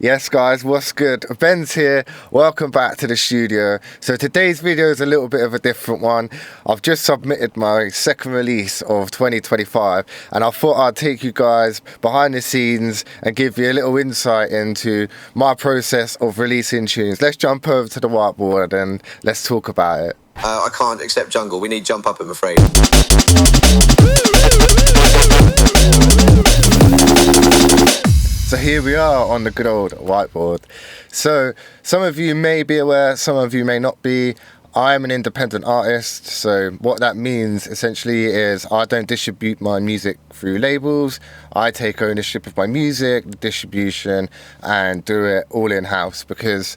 Yes guys, what's good? Ben's here. Welcome back to the studio. So today's video is a little bit of a different one. I've just submitted my second release of 2025 and I thought I'd take you guys behind the scenes and give you a little insight into my process of releasing tunes. Let's jump over to the whiteboard and let's talk about it. I can't accept jungle. We need jump up, I'm afraid. So here we are on the good old whiteboard. So some of you may be aware, some of you may not be. I am an independent artist, so what that means essentially is I don't distribute my music through labels. I take ownership of my music, the distribution, and do it all in-house because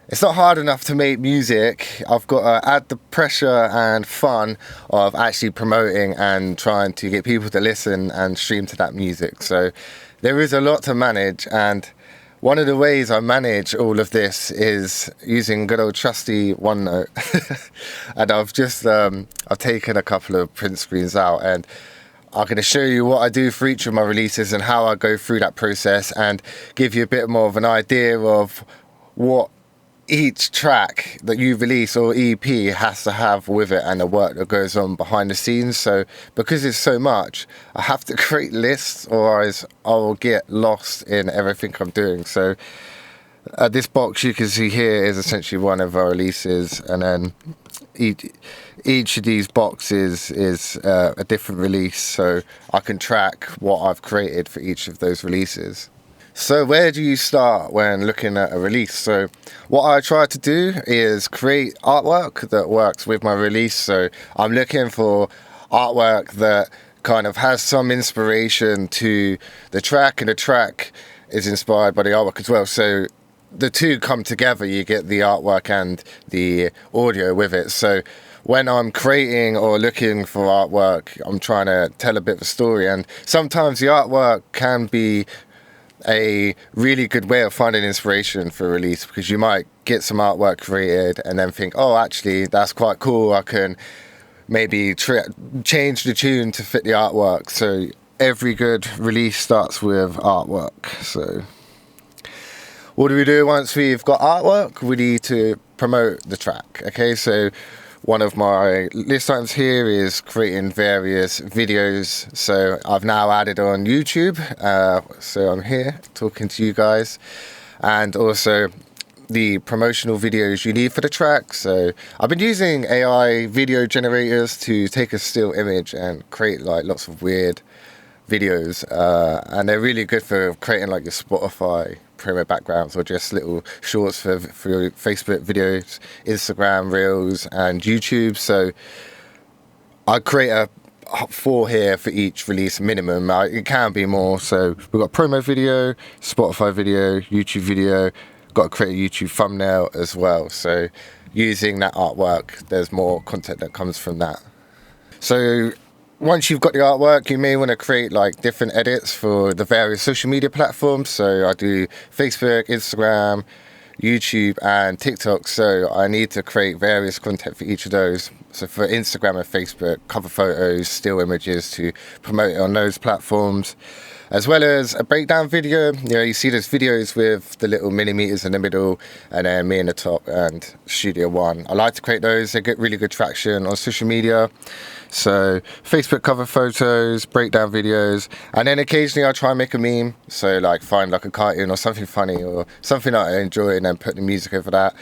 it's not hard enough to make music. I've got to add the pressure and fun of actually promoting and trying to get people to listen and stream to that music. So there is a lot to manage, and one of the ways I manage all of this is using good old trusty OneNote. And I've taken a couple of print screens out, and I'm going to show you what I do for each of my releases and how I go through that process and give you a bit more of an idea of what each track that you release or EP has to have with it and the work that goes on behind the scenes. So because it's so much, I have to create lists or else I will get lost in everything I'm doing. So this box you can see here is essentially one of our releases, and then each of these boxes is a different release, so I can track what I've created for each of those releases. So where do you start when looking at a release? So what I try to do is create artwork that works with my release. So I'm looking for artwork that kind of has some inspiration to the track, and the track is inspired by the artwork as well. So the two come together, you get the artwork and the audio with it. So when I'm creating or looking for artwork, I'm trying to tell a bit of a story, and sometimes the artwork can be a really good way of finding inspiration for a release, because you might get some artwork created and then think, oh, actually that's quite cool, I can maybe change the tune to fit the artwork. So every good release starts with artwork. So what do we do once we've got artwork? We need to promote the track. Okay, so one of my list items here is creating various videos. So I've now added on YouTube. So I'm here talking to you guys, and also the promotional videos you need for the track. So I've been using AI video generators to take a still image and create like lots of weird videos, and they're really good for creating like your Spotify promo backgrounds or just little shorts for your Facebook videos, Instagram Reels and YouTube. So I create 4 here for each release minimum. It can be more. So we've got promo video, Spotify video, YouTube video, got to create a YouTube thumbnail as well. So using that artwork, there's more content that comes from that. So once you've got the artwork, you may want to create like different edits for the various social media platforms. So I do Facebook, Instagram, YouTube and TikTok. So I need to create various content for each of those. So for Instagram and Facebook, cover photos, still images to promote it on those platforms, as well as a breakdown video. You know, you see those videos with the little millimeters in the middle and then me in the top and Studio One. I like to create those. They get really good traction on social media. So Facebook cover photos, breakdown videos, and then occasionally I try and make a meme. So like find like a cartoon or something funny or something that I enjoy and then put the music over that.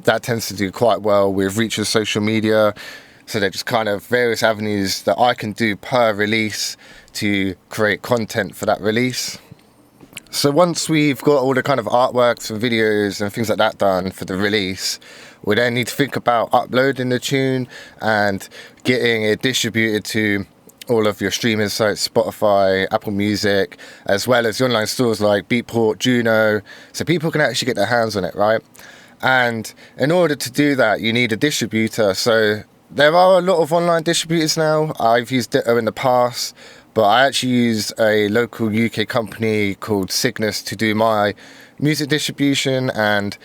That tends to do quite well with reach of social media. So they're just kind of various avenues that I can do per release to create content for that release. So once we've got all the kind of artworks and videos and things like that done for the release, we then need to think about uploading the tune and getting it distributed to all of your streaming sites, Spotify, Apple Music, as well as the online stores like Beatport, Juno, so people can actually get their hands on it, right? And in order to do that, you need a distributor. So there are a lot of online distributors now. I've used Ditto in the past, but I actually use a local UK company called Cygnus to do my music distribution, and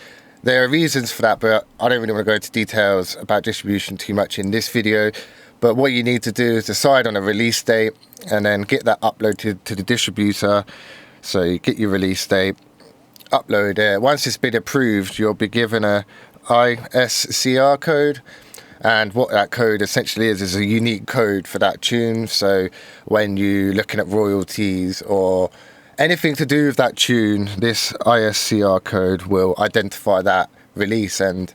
there are reasons for that, but I don't really want to go into details about distribution too much in this video. But what you need to do is decide on a release date and then get that uploaded to the distributor. So you get your release date, upload it. Once it's been approved, you'll be given a ISCR code. And what that code essentially is a unique code for that tune. So when you're looking at royalties or anything to do with that tune, this ISCR code will identify that release. And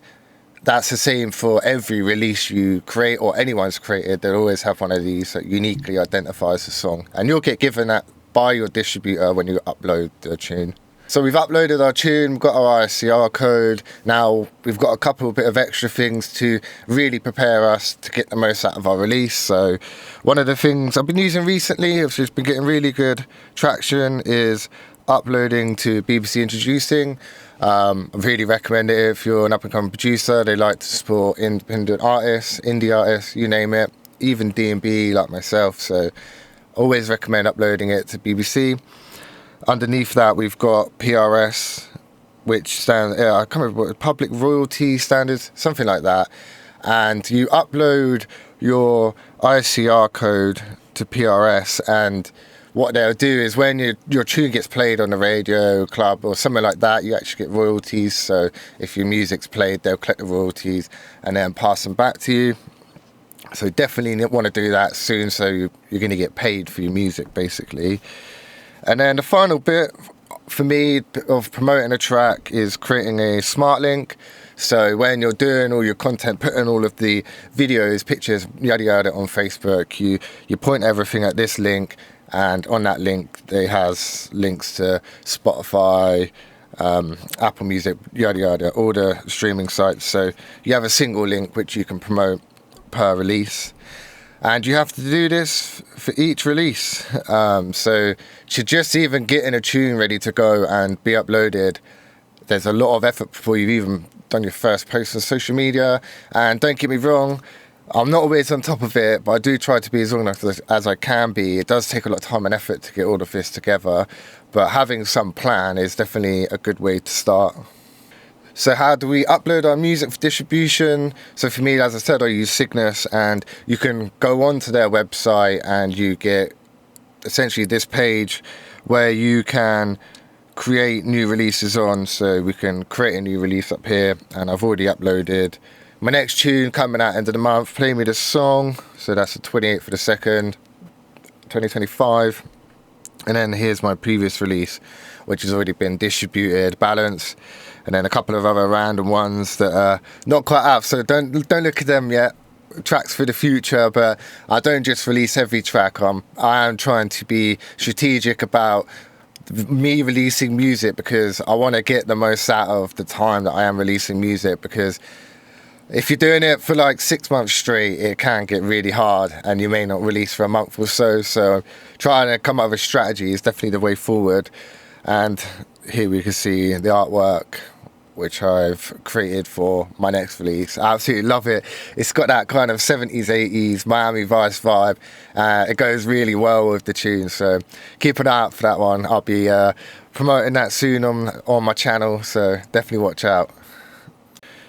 that's the same for every release you create or anyone's created. They'll always have one of these that uniquely identifies the song. And you'll get given that by your distributor when you upload the tune. So we've uploaded our tune, we've got our ISCR code. Now we've got a couple of bit of extra things to really prepare us to get the most out of our release. So one of the things I've been using recently, which has been getting really good traction, is uploading to BBC Introducing. I really recommend it if you're an up-and-coming producer. They like to support independent artists, indie artists, you name it, even DNB like myself. So always recommend uploading it to BBC. Underneath that, we've got PRS, which stands, I can't remember what, Public Royalty Standards, something like that. And you upload your ISCR code to PRS, and what they'll do is when your tune gets played on the radio, club, or something like that, you actually get royalties. So if your music's played, they'll collect the royalties and then pass them back to you. So definitely want to do that soon, so you're going to get paid for your music, basically. And then the final bit for me of promoting a track is creating a smart link. So when you're doing all your content, putting all of the videos, pictures, yada yada on Facebook, you point everything at this link, and on that link it has links to Spotify, Apple Music, yada yada, all the streaming sites. So you have a single link which you can promote per release. And you have to do this for each release. So to just even getting a tune ready to go and be uploaded, there's a lot of effort before you've even done your first post on social media. And don't get me wrong, I'm not always on top of it, but I do try to be as organized as I can be. It does take a lot of time and effort to get all of this together, but having some plan is definitely a good way to start. So how do we upload our music for distribution? So for me, as I said, I use Cygnus, and you can go onto their website and you get essentially this page where you can create new releases on. So we can create a new release up here, and I've already uploaded my next tune coming out end of the month, Play Me This Song. So that's the 28th for the 2nd, 2025. And then here's my previous release, which has already been distributed, Balance, and then a couple of other random ones that are not quite out. So don't look at them yet. Tracks for the future, but I don't just release every track. I am trying to be strategic about me releasing music, because I want to get the most out of the time that I am releasing music, because if you're doing it for like 6 months straight, it can get really hard and you may not release for a month or so. So trying to come up with a strategy is definitely the way forward. And here we can see the artwork which I've created for my next release. I absolutely love it. It's got that kind of 70s, 80s Miami Vice vibe. It goes really well with the tune, so keep an eye out for that one. I'll be promoting that soon on my channel, so definitely watch out.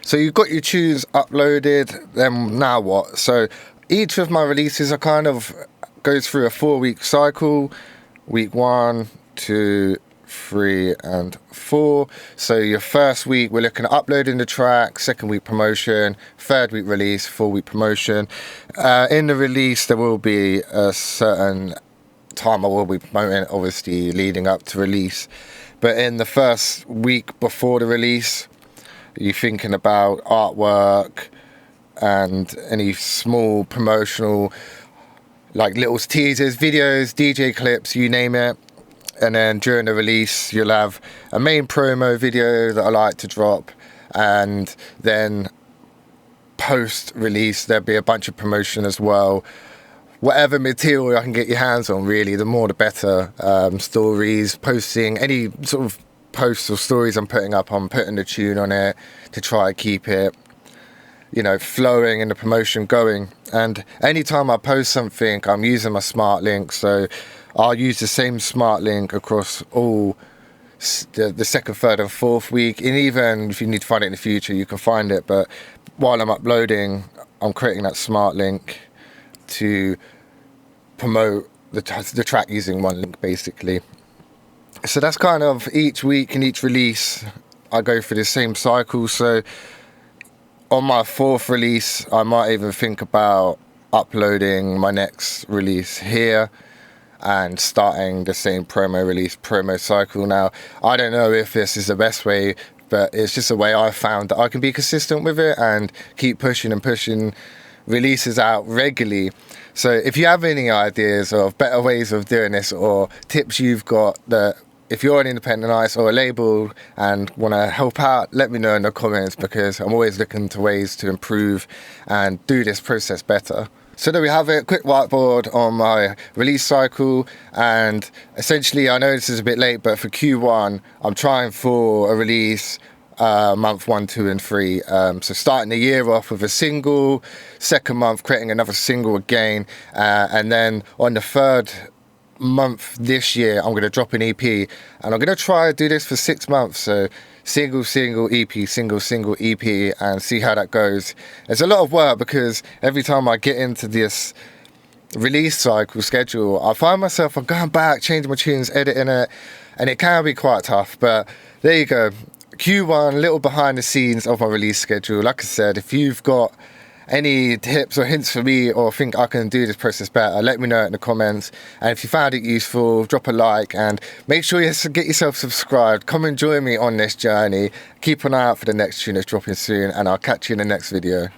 So you've got your tunes uploaded, then now what? So each of my releases are kind of goes through a 4-week cycle. Week 1, 2, 3 and 4. So your first week we're looking at uploading the track, second week promotion, third week release, 4-week promotion. In the release there will be a certain time I will be promoting, obviously leading up to release, but in the first week before the release you're thinking about artwork and any small promotional, like little teasers, videos, DJ clips, you name it. And then during the release you'll have a main promo video that I like to drop, and then post release there'll be a bunch of promotion as well. Whatever material I can get your hands on, really, the more the better. Stories, posting, any sort of posts or stories I'm putting up, I'm putting the tune on it to try to keep it, you know, flowing and the promotion going. And anytime I post something, I'm using my smart link, so I'll use the same smart link across all the second, third and fourth week, and even if you need to find it in the future you can find it, but while I'm uploading I'm creating that smart link to promote the track using one link basically. So that's kind of each week and each release I go through the same cycle. So on my 4th release, I might even think about uploading my next release here and starting the same promo cycle. Now, I don't know if this is the best way, but it's just a way I found that I can be consistent with it and keep pushing and pushing releases out regularly. So if you have any ideas of better ways of doing this or tips you've got, that if you're an independent artist or a label and want to help out, let me know in the comments, because I'm always looking to ways to improve and do this process better. So there we have it, quick whiteboard on my release cycle. And essentially, I know this is a bit late, but for Q1, I'm trying for a release month 1, 2 and 3. So starting the year off with a single, second month creating another single again, and then on the 3rd month this year I'm going to drop an EP, and I'm going to try to do this for 6 months. So single EP, single EP, and see how that goes. It's a lot of work, because every time I get into this release cycle schedule, I find myself, I'm going back, changing my tunes, editing it, and it can be quite tough. But there you go, Q1, little behind the scenes of my release schedule. Like I said, if you've got any tips or hints for me, or think I can do this process better, let me know in the comments. And if you found it useful, drop a like, and make sure you get yourself subscribed. Come and join me on this journey. Keep an eye out for the next tune that's dropping soon, and I'll catch you in the next video.